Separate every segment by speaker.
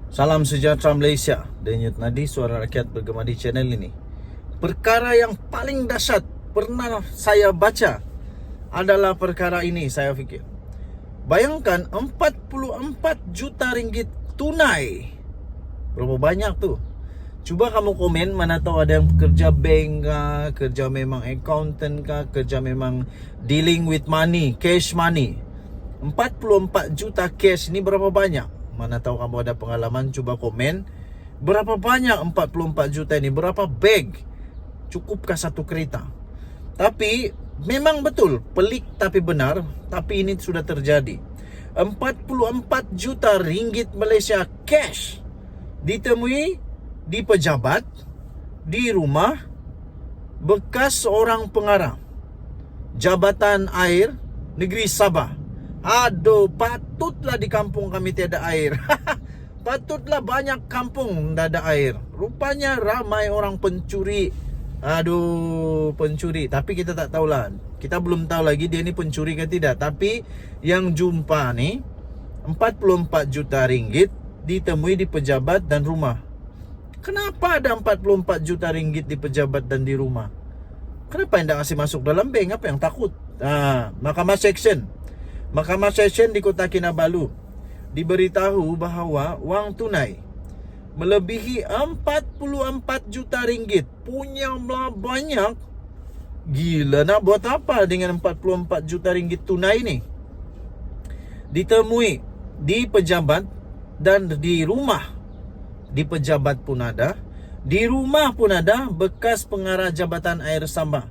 Speaker 1: Salam sejahtera Malaysia. Denyut Nadi, suara rakyat bergema di channel ini. Perkara yang paling dahsyat pernah saya baca adalah perkara ini, saya fikir. Bayangkan 44 juta ringgit tunai. Berapa banyak tuh? Cuba kamu komen, mana tahu ada yang kerja bank kah, kerja memang accountant kah, kerja memang dealing with money, cash money. 44 juta cash ni berapa banyak? Mana tahu kamu ada pengalaman, coba komen. Berapa banyak 44 juta ini? Berapa bag? Cukupkah satu kereta? Tapi memang betul, pelik tapi benar. Tapi ini sudah terjadi. 44 juta ringgit Malaysia cash ditemui di pejabat, di rumah bekas seorang pengarah Jabatan Air Negeri Sabah. Aduh, patutlah di kampung kami tiada air. Patutlah banyak kampung tak ada air. Rupanya ramai orang pencuri. Aduh, pencuri. Tapi kita tak tahulah. Kita belum tahu lagi dia ni pencuri ke tidak. Tapi yang jumpa ni 44 juta ringgit ditemui di pejabat dan rumah. Kenapa ada 44 juta ringgit di pejabat dan di rumah? Kenapa tidak kasih masuk dalam bank? Apa yang takut? Mahkamah Session di Kota Kinabalu diberitahu bahawa wang tunai melebihi 44 juta ringgit. Punya banyak. Gila, nak buat apa dengan 44 juta ringgit tunai ni? Ditemui di pejabat dan di rumah. Di pejabat pun ada, di rumah pun ada bekas pengarah Jabatan Air Sabah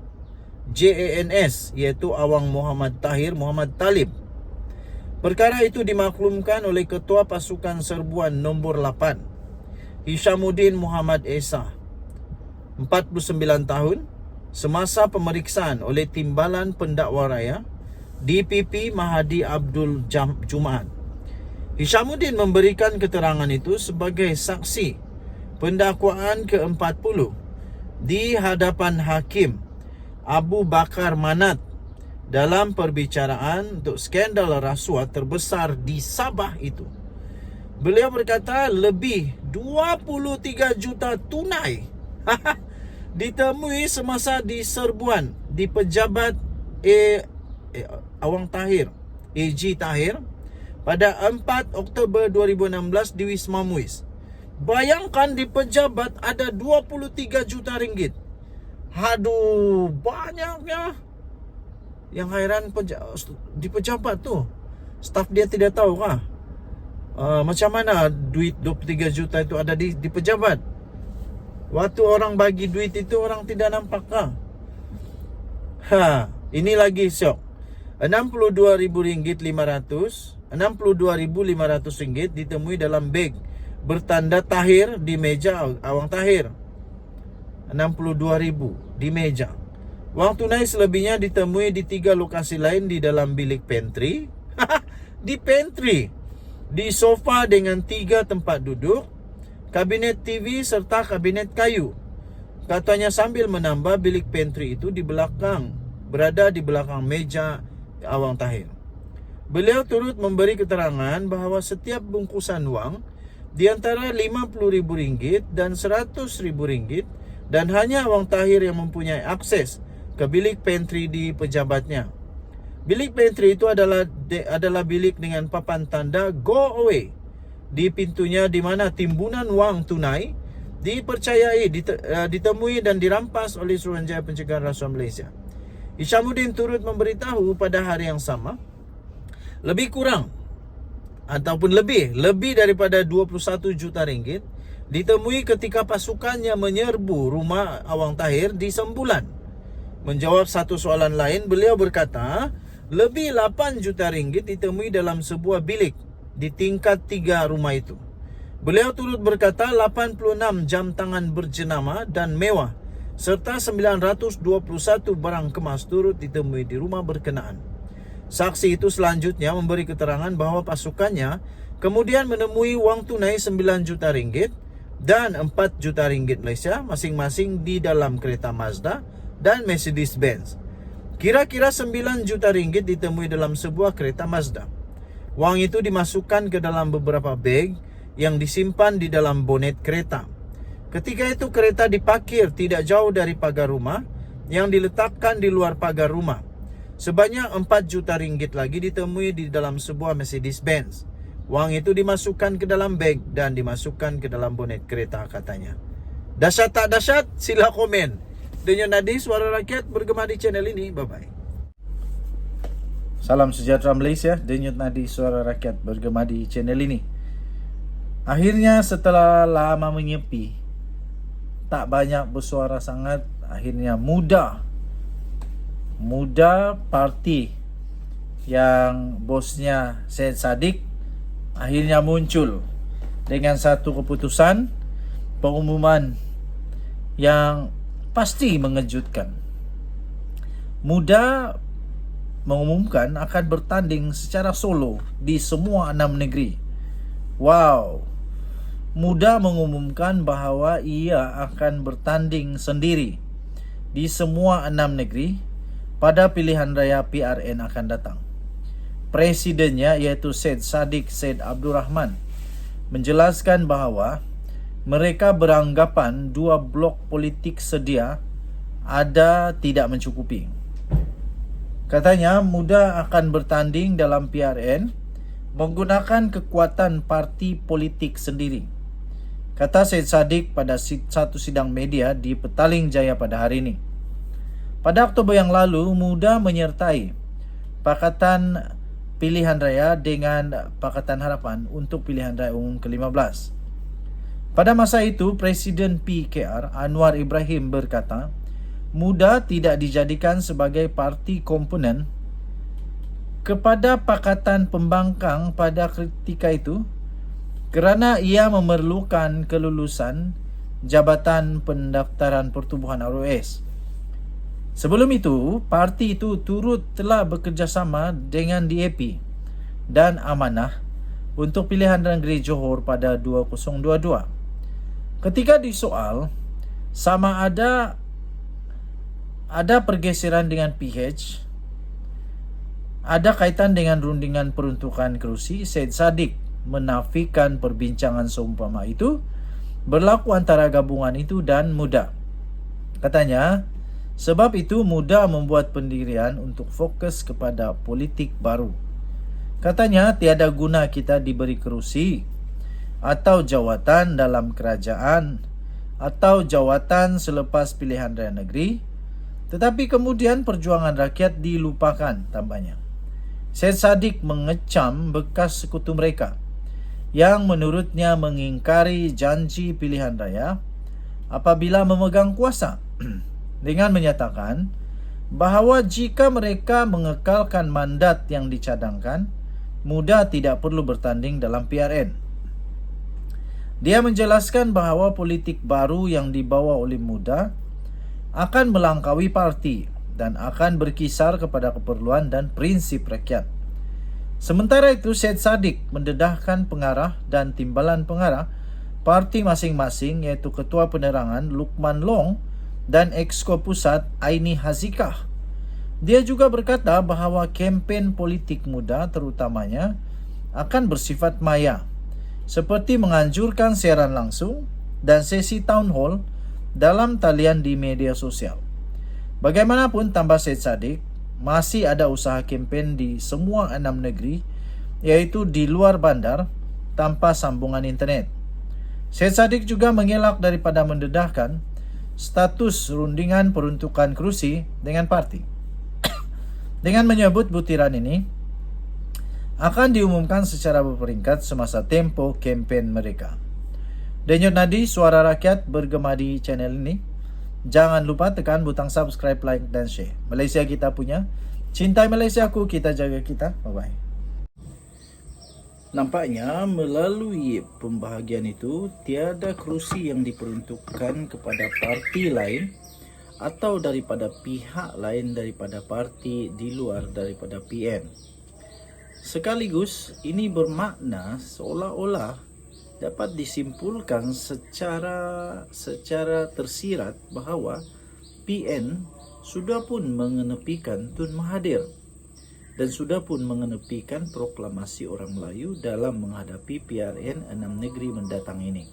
Speaker 1: JANS, iaitu Awang Muhammad Tahir Muhammad Talib. Perkara itu dimaklumkan oleh Ketua Pasukan Serbuan nombor 8 Hishamuddin Muhammad Esa, 49 tahun, semasa pemeriksaan oleh Timbalan Pendakwa Raya DPP Mahadi Abdul Jumaat. Hishamuddin memberikan keterangan itu sebagai saksi pendakwaan ke-40 di hadapan Hakim Abu Bakar Manat dalam perbicaraan untuk skandal rasuah terbesar di Sabah itu. Beliau berkata lebih 23 juta tunai ditemui semasa di serbuan di pejabat Awang Tahir, AG Tahir, pada 4 Oktober 2016 di Wisma Muiz. Bayangkan di pejabat ada 23 juta ringgit. Aduh, banyaknya. Yang hairan di pejabat tu, staf dia tidak tahu kah? Macam mana duit 23 juta itu ada di pejabat? Waktu orang bagi duit itu orang tidak nampak kah? Ini lagi syok. RM62.500 ditemui dalam beg bertanda Tahir di meja Awang Tahir. 62,000 di meja. Wang tunai selebihnya ditemui di 3 lokasi lain di dalam bilik pantry. Di pantry, di sofa dengan 3 tempat duduk, kabinet TV serta kabinet kayu. Katanya sambil menambah bilik pantry itu di belakang, berada di belakang meja Awang Tahir. Beliau turut memberi keterangan bahawa setiap bungkusan wang di antara RM50,000 dan RM100,000 dan hanya Awang Tahir yang mempunyai akses ke bilik pantry di pejabatnya. Bilik pantry itu adalah bilik dengan papan tanda go away di pintunya, di mana timbunan wang tunai dipercayai ditemui dan dirampas oleh Suruhanjaya Pencegahan Rasuah Malaysia. Hishamuddin turut memberitahu pada hari yang sama lebih kurang ataupun lebih daripada 21 juta ringgit ditemui ketika pasukannya menyerbu rumah Awang Tahir di Sembulan. Menjawab satu soalan lain, beliau berkata lebih 8 juta ringgit ditemui dalam sebuah bilik di tingkat 3 rumah itu. Beliau turut berkata 86 jam tangan berjenama dan mewah serta 921 barang kemas turut ditemui di rumah berkenaan. Saksi itu selanjutnya memberi keterangan bahawa pasukannya kemudian menemui wang tunai 9 juta ringgit dan 4 juta ringgit Malaysia masing-masing di dalam kereta Mazda dan Mercedes-Benz. Kira-kira 9 juta ringgit ditemui dalam sebuah kereta Mazda. Wang itu dimasukkan ke dalam beberapa beg yang disimpan di dalam bonet kereta. Ketika itu kereta diparkir tidak jauh dari pagar rumah yang diletakkan di luar pagar rumah. Sebanyak 4 juta ringgit lagi ditemui di dalam sebuah Mercedes-Benz. Wang itu dimasukkan ke dalam beg dan dimasukkan ke dalam bonet kereta, katanya. Dahsyat tak dahsyat? Sila komen. Denyut Nadi, Suara Rakyat bergema di channel ini. Bye-bye. Salam sejahtera Malaysia. Denyut Nadi, Suara Rakyat bergema di channel ini. Akhirnya setelah lama menyepi, tak banyak bersuara sangat, akhirnya Muda parti yang bosnya Syed Saddiq akhirnya muncul dengan satu keputusan pengumuman yang pasti mengejutkan. Muda mengumumkan akan bertanding secara solo di semua 6 negeri. Wow. Muda mengumumkan bahawa ia akan bertanding sendiri di semua 6 negeri pada pilihan raya PRN akan datang. Presidennya iaitu Syed Saddiq Syed Abdul Rahman menjelaskan bahawa mereka beranggapan 2 blok politik sedia ada tidak mencukupi. Katanya Muda akan bertanding dalam PRN menggunakan kekuatan parti politik sendiri. Kata Syed Saddiq pada satu sidang media di Petaling Jaya pada hari ini. Pada Oktober yang lalu, Muda menyertai Pakatan Pilihan Raya dengan Pakatan Harapan untuk pilihan raya umum ke-15. Pada masa itu, Presiden PKR Anwar Ibrahim berkata, Muda tidak dijadikan sebagai parti komponen kepada Pakatan Pembangkang pada ketika itu kerana ia memerlukan kelulusan Jabatan Pendaftaran Pertubuhan ROS. Sebelum itu, parti itu turut telah bekerjasama dengan DAP dan Amanah untuk pilihan negeri Johor pada 2022. Ketika disoal sama ada pergeseran dengan PH, ada kaitan dengan rundingan peruntukan kerusi, Syed Saddiq menafikan perbincangan seumpama itu berlaku antara gabungan itu dan Muda. Katanya, sebab itu Muda membuat pendirian untuk fokus kepada politik baru. Katanya tiada guna kita diberi kerusi atau jawatan dalam kerajaan atau jawatan selepas pilihan raya negeri, tetapi kemudian perjuangan rakyat dilupakan, tambahnya. Syed Saddiq mengecam bekas sekutu mereka yang menurutnya mengingkari janji pilihan raya apabila memegang kuasa dengan menyatakan bahawa jika mereka mengekalkan mandat yang dicadangkan, Muda tidak perlu bertanding dalam PRN. Dia menjelaskan bahawa politik baru yang dibawa oleh Muda akan melangkaui parti dan akan berkisar kepada keperluan dan prinsip rakyat. Sementara itu, Syed Saddiq mendedahkan pengarah dan timbalan pengarah parti masing-masing iaitu Ketua Penerangan Lukman Long dan Exco Pusat Aini Hazikah. Dia juga berkata bahawa kempen politik Muda terutamanya akan bersifat maya, seperti menganjurkan siaran langsung dan sesi town hall dalam talian di media sosial. Bagaimanapun, tambah Syed Saddiq, masih ada usaha kempen di semua 6 negeri, iaitu di luar bandar tanpa sambungan internet. Syed Saddiq juga mengelak daripada mendedahkan status rundingan peruntukan kerusi dengan parti. Dengan menyebut butiran ini akan diumumkan secara berperingkat semasa tempo kempen mereka. Denyut Nadi, Suara Rakyat bergema di channel ini. Jangan lupa tekan butang subscribe, like dan share. Malaysia kita punya. Cintai Malaysiaku, kita jaga kita. Bye-bye. Nampaknya melalui pembahagian itu tiada kerusi yang diperuntukkan kepada parti lain atau daripada pihak lain daripada parti di luar daripada PN. Sekaligus ini bermakna seolah-olah dapat disimpulkan secara tersirat bahawa PN sudah pun mengenepikan Tun Mahathir. dan sudah pun mengenepikan proklamasi orang Melayu dalam menghadapi PRN 6 negeri mendatang ini.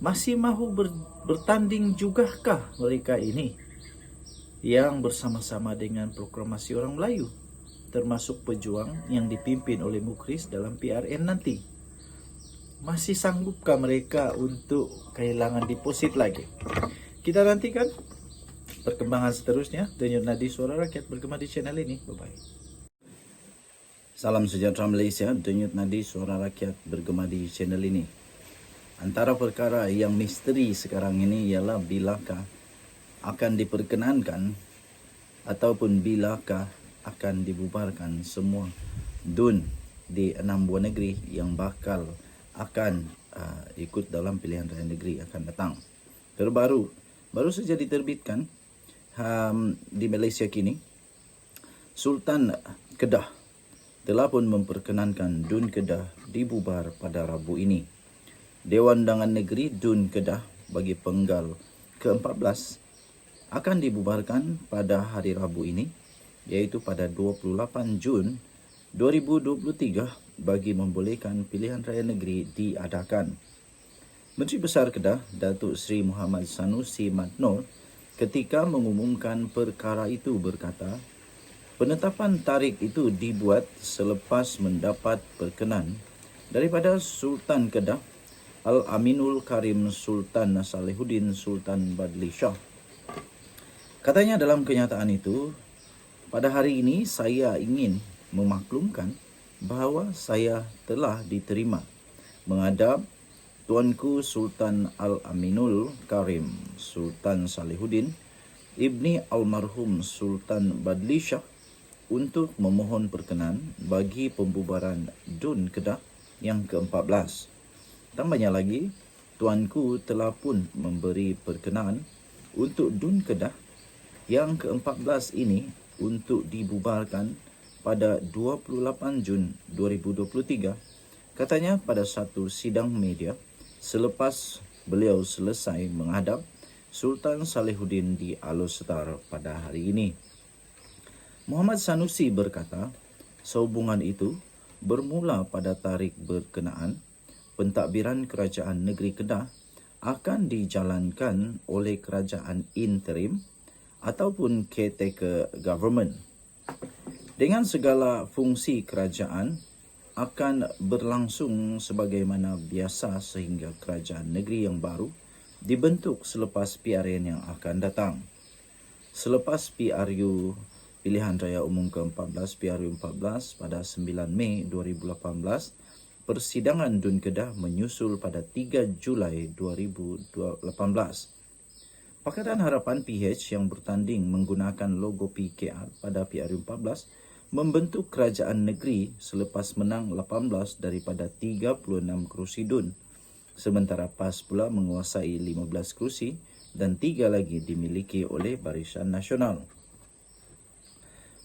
Speaker 1: Masih mahu bertanding jugakah mereka ini yang bersama-sama dengan proklamasi orang Melayu, termasuk pejuang yang dipimpin oleh Mukris dalam PRN nanti? Masih sanggupkah mereka untuk kehilangan deposit lagi? Kita nantikan perkembangan seterusnya. Denyut Nadi Suara Rakyat bergema di channel ini. Bye-bye. Salam sejahtera Malaysia. Denyut Nadi Suara Rakyat bergema di channel ini. Antara perkara yang misteri sekarang ini ialah bilakah akan diperkenankan ataupun bilakah akan dibubarkan semua DUN di 6 buah negeri yang bakal akan ikut dalam pilihan raya negeri akan datang. Baru saja diterbitkan di Malaysia kini, Sultan Kedah telah pun memperkenankan DUN Kedah dibubar pada Rabu ini. Dewan Undangan Negeri DUN Kedah bagi penggal ke-14 akan dibubarkan pada hari Rabu ini, iaitu pada 28 Jun 2023 bagi membolehkan pilihan raya negeri diadakan. Menteri Besar Kedah, Datuk Seri Muhammad Sanusi Madnor, ketika mengumumkan perkara itu berkata, penetapan tarikh itu dibuat selepas mendapat perkenan daripada Sultan Kedah Al-Aminul Karim Sultan Salihuddin Sultan Badli Shah. Katanya dalam kenyataan itu, pada hari ini saya ingin memaklumkan bahawa saya telah diterima menghadap Tuanku Sultan Al-Aminul Karim Sultan Salihuddin Ibni Almarhum Sultan Badli Shah untuk memohon perkenan bagi pembubaran DUN Kedah yang ke-14. Tambahnya lagi, Tuanku telah pun memberi perkenaan untuk DUN Kedah yang ke-14 ini untuk dibubarkan pada 28 Jun 2023, katanya pada satu sidang media selepas beliau selesai menghadap Sultan Salihuddin di Alor Setar pada hari ini. Muhammad Sanusi berkata, sehubungan itu bermula pada tarikh berkenaan, pentadbiran Kerajaan Negeri Kedah akan dijalankan oleh Kerajaan Interim ataupun Caretaker Government. Dengan segala fungsi kerajaan akan berlangsung sebagaimana biasa sehingga kerajaan negeri yang baru dibentuk selepas PRN yang akan datang. Selepas PRU Pilihan Raya Umum ke-14 PRU 14 pada 9 Mei 2018, persidangan DUN Kedah menyusul pada 3 Julai 2018. Pakatan Harapan PH yang bertanding menggunakan logo PKR pada PRU 14 membentuk kerajaan negeri selepas menang 18 daripada 36 kerusi DUN. Sementara PAS pula menguasai 15 kerusi dan 3 lagi dimiliki oleh Barisan Nasional.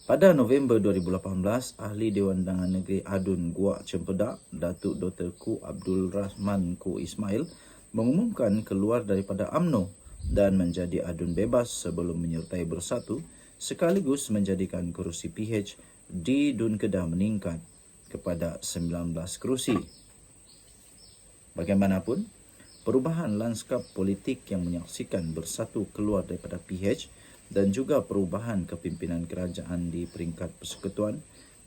Speaker 1: Pada November 2018, Ahli Dewan Undangan Negeri Adun Guak Cempedak, Datuk Dr. Ku Abdul Rahman Ku Ismail, mengumumkan keluar daripada UMNO dan menjadi adun bebas sebelum menyertai Bersatu, sekaligus menjadikan kerusi PH di DUN Kedah meningkat kepada 19 kerusi. Bagaimanapun, perubahan lanskap politik yang menyaksikan Bersatu keluar daripada PH dan juga perubahan kepimpinan kerajaan di peringkat persekutuan,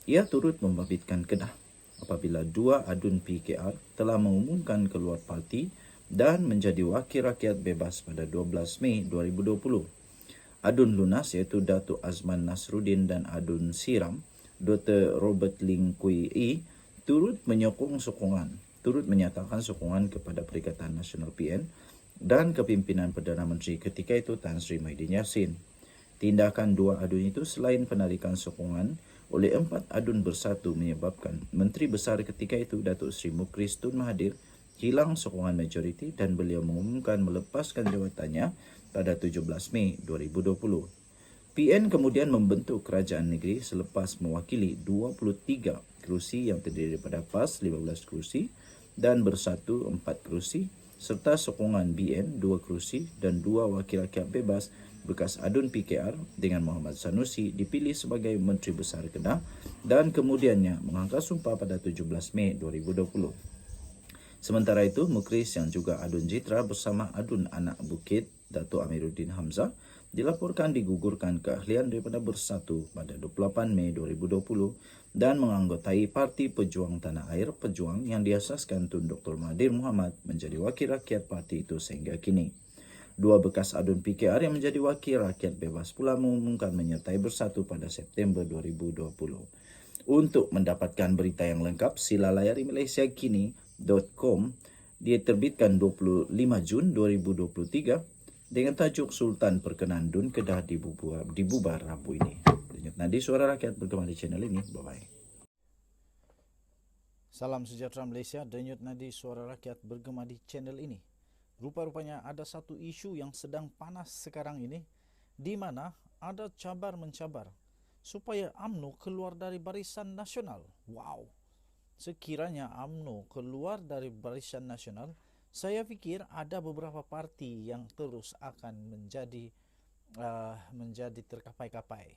Speaker 1: ia turut membabitkan Kedah apabila dua adun PKR telah mengumumkan keluar parti dan menjadi wakil rakyat bebas pada 12 Mei 2020. Adun lunas iaitu Datuk Azman Nasruddin dan Adun Siram, Dr. Robert Ling Kui E, turut menyatakan sokongan kepada Perikatan Nasional PN dan kepimpinan Perdana Menteri ketika itu Tan Sri Muhyiddin Yassin. Tindakan dua adun itu selain penarikan sokongan oleh 4 adun Bersatu menyebabkan Menteri Besar ketika itu Datuk Seri Mukris Tun Mahathir hilang sokongan majoriti dan beliau mengumumkan melepaskan jawatannya pada 17 Mei 2020. PN kemudian membentuk kerajaan negeri selepas mewakili 23 kerusi yang terdiri daripada PAS 15 kerusi dan Bersatu 4 kerusi serta sokongan BN 2 kerusi dan 2 wakil rakyat bebas bekas adun PKR dengan Muhammad Sanusi dipilih sebagai Menteri Besar Kedah dan kemudiannya mengangkat sumpah pada 17 Mei 2020. Sementara itu, Mukris yang juga adun Jitra bersama adun anak Bukit, Datuk Amiruddin Hamzah, dilaporkan digugurkan keahlian daripada Bersatu pada 28 Mei 2020 dan menganggotai Parti Pejuang Tanah Air Pejuang yang diasaskan Tun Dr. Mahathir Mohamad menjadi wakil rakyat parti itu sehingga kini. Dua bekas adun PKR yang menjadi wakil rakyat bebas pula mengumumkan menyertai Bersatu pada September 2020. Untuk mendapatkan berita yang lengkap, sila layari malaysiakini.com. Dia terbitkan 25 Jun 2023 dengan tajuk Sultan Perkenan Dun Kedah dibubar Rabu ini. Denyut nadi suara rakyat bergema di channel ini. Bye-bye.
Speaker 2: Salam sejahtera Malaysia, denyut nadi suara rakyat bergema di channel ini. Rupa-rupanya ada satu isu yang sedang panas sekarang ini, di mana ada cabar-mencabar supaya UMNO keluar dari Barisan Nasional. Wow! Sekiranya UMNO keluar dari Barisan Nasional, saya fikir ada beberapa parti yang terus akan menjadi terkapai-kapai.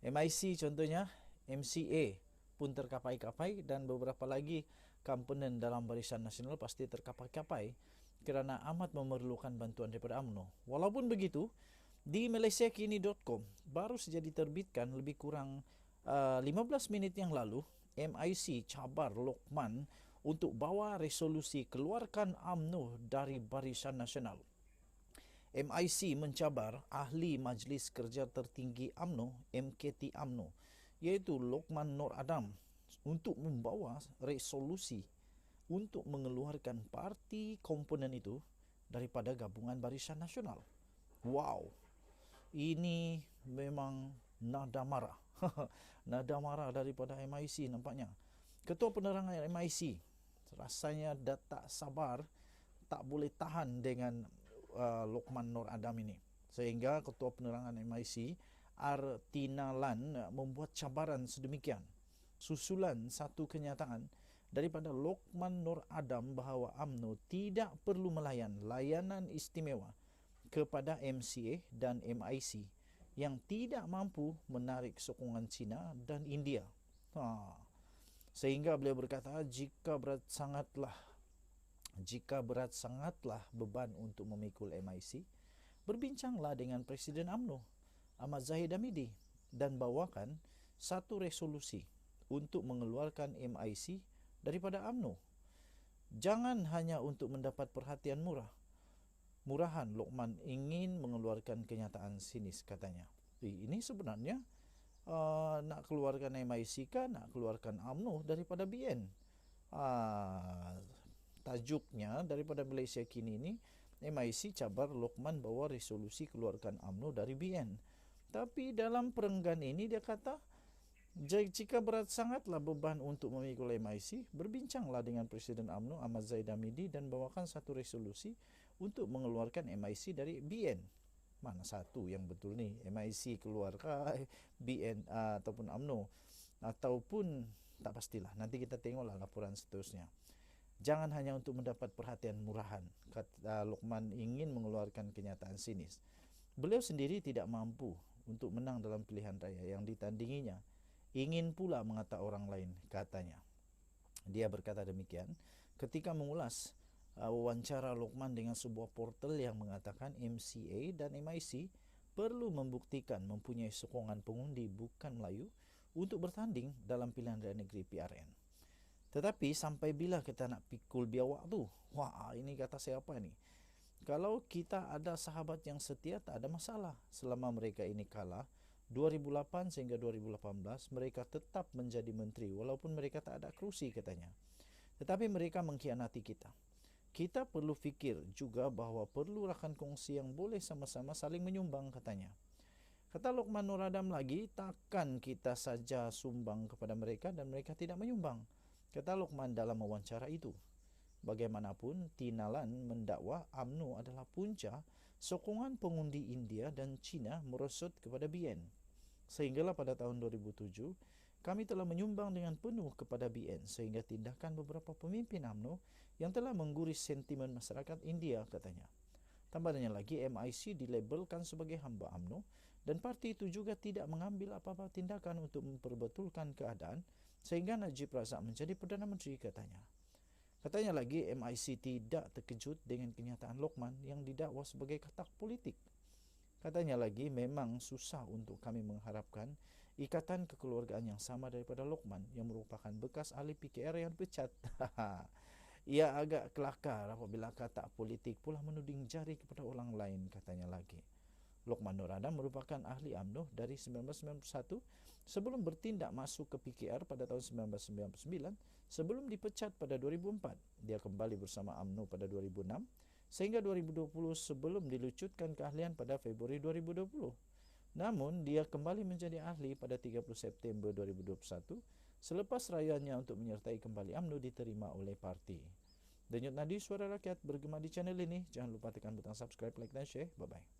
Speaker 2: MIC contohnya, MCA pun terkapai-kapai dan beberapa lagi komponen dalam Barisan Nasional pasti terkapai-kapai kerana amat memerlukan bantuan daripada UMNO. Walaupun begitu, di malaysiakini.com baru saja diterbitkan lebih kurang 15 minit yang lalu, MIC cabar Lokman untuk bawa resolusi keluarkan UMNO dari Barisan Nasional. MIC mencabar ahli Majlis Kerja Tertinggi UMNO, MKT UMNO, iaitu Lokman Nur Adam untuk membawa resolusi untuk mengeluarkan parti komponen itu daripada gabungan Barisan Nasional. Wow, ini memang nada marah. Nada marah daripada MIC nampaknya. Ketua Penerangan MIC rasanya dah tak sabar, tak boleh tahan dengan Lokman Nur Adam ini. Sehingga Ketua Penerangan MIC, Artina Lan, membuat cabaran sedemikian. Susulan satu kenyataan daripada Lokman Nur Adam bahawa UMNO tidak perlu melayan layanan istimewa kepada MCA dan MIC yang tidak mampu menarik sokongan China dan India. Sehingga beliau berkata, jika berat sangatlah beban untuk memikul MIC, berbincanglah dengan Presiden UMNO, Ahmad Zahid Hamidi, dan bawakan satu resolusi untuk mengeluarkan MIC daripada UMNO. Jangan hanya untuk mendapat perhatian murahan Lokman ingin mengeluarkan kenyataan sinis, katanya. Ini sebenarnya nak keluarkan MIC kan, nak keluarkan UMNO daripada BN. Tajuknya daripada Malaysia Kini ini, MIC cabar Lokman bawa resolusi keluarkan UMNO dari BN. Tapi dalam perenggan ini dia kata, jika berat sangatlah beban untuk memikul MIC, berbincanglah dengan Presiden UMNO Ahmad Zahid Hamidi dan bawakan satu resolusi untuk mengeluarkan MIC dari BN. Mana satu yang betul ni? MIC keluarkah BN ataupun UMNO? Ataupun tak pastilah. Nanti kita tengoklah laporan seterusnya. Jangan hanya untuk mendapat perhatian murahan, kata Lokman ingin mengeluarkan kenyataan sinis. Beliau sendiri tidak mampu untuk menang dalam pilihan raya yang ditandinginya. Ingin pula mengata orang lain, katanya. Dia berkata demikian ketika mengulas wawancara Lokman dengan sebuah portal yang mengatakan MCA dan MIC perlu membuktikan mempunyai sokongan pengundi bukan Melayu untuk bertanding dalam pilihan raya negeri PRN. Tetapi sampai bila kita nak pikul biawak tu? Wah, ini kata siapa ni? Kalau kita ada sahabat yang setia, tak ada masalah. Selama mereka ini kalah 2008 sehingga 2018, mereka tetap menjadi menteri walaupun mereka tak ada kerusi, katanya. Tetapi mereka mengkhianati kita. Kita perlu fikir juga bahawa perlu rakan kongsi yang boleh sama-sama saling menyumbang, katanya. Kata Lokman Nur Adam lagi, takkan kita saja sumbang kepada mereka dan mereka tidak menyumbang, kata Lokman dalam wawancara itu. Bagaimanapun, Tinalan mendakwa UMNO adalah punca sokongan pengundi India dan China merosot kepada BN. Sehinggalah pada tahun 2007, kami telah menyumbang dengan penuh kepada BN sehingga tindakan beberapa pemimpin UMNO yang telah mengguris sentimen masyarakat India, katanya. Tambahnya lagi, MIC dilabelkan sebagai hamba UMNO dan parti itu juga tidak mengambil apa-apa tindakan untuk memperbetulkan keadaan sehingga Najib Razak menjadi Perdana Menteri, katanya. Katanya lagi, MIC tidak terkejut dengan kenyataan Lokman yang didakwa sebagai katak politik. Katanya lagi, memang susah untuk kami mengharapkan ikatan kekeluargaan yang sama daripada Lokman yang merupakan bekas ahli PKR yang pecat. Ia agak kelakar apabila katak politik pula menuding jari kepada orang lain, katanya lagi. Lokman Nur Adam merupakan ahli UMNO dari 1991 sebelum bertindak masuk ke PKR pada tahun 1999 sebelum dipecat pada 2004. Dia kembali bersama UMNO pada 2006 sehingga 2020 sebelum dilucutkan keahlian pada Februari 2020. Namun, dia kembali menjadi ahli pada 30 September 2021 selepas rayanya untuk menyertai kembali UMNO diterima oleh parti. Denyut nadi suara rakyat bergema di channel ini. Jangan lupa tekan butang subscribe, like dan share. Bye-bye.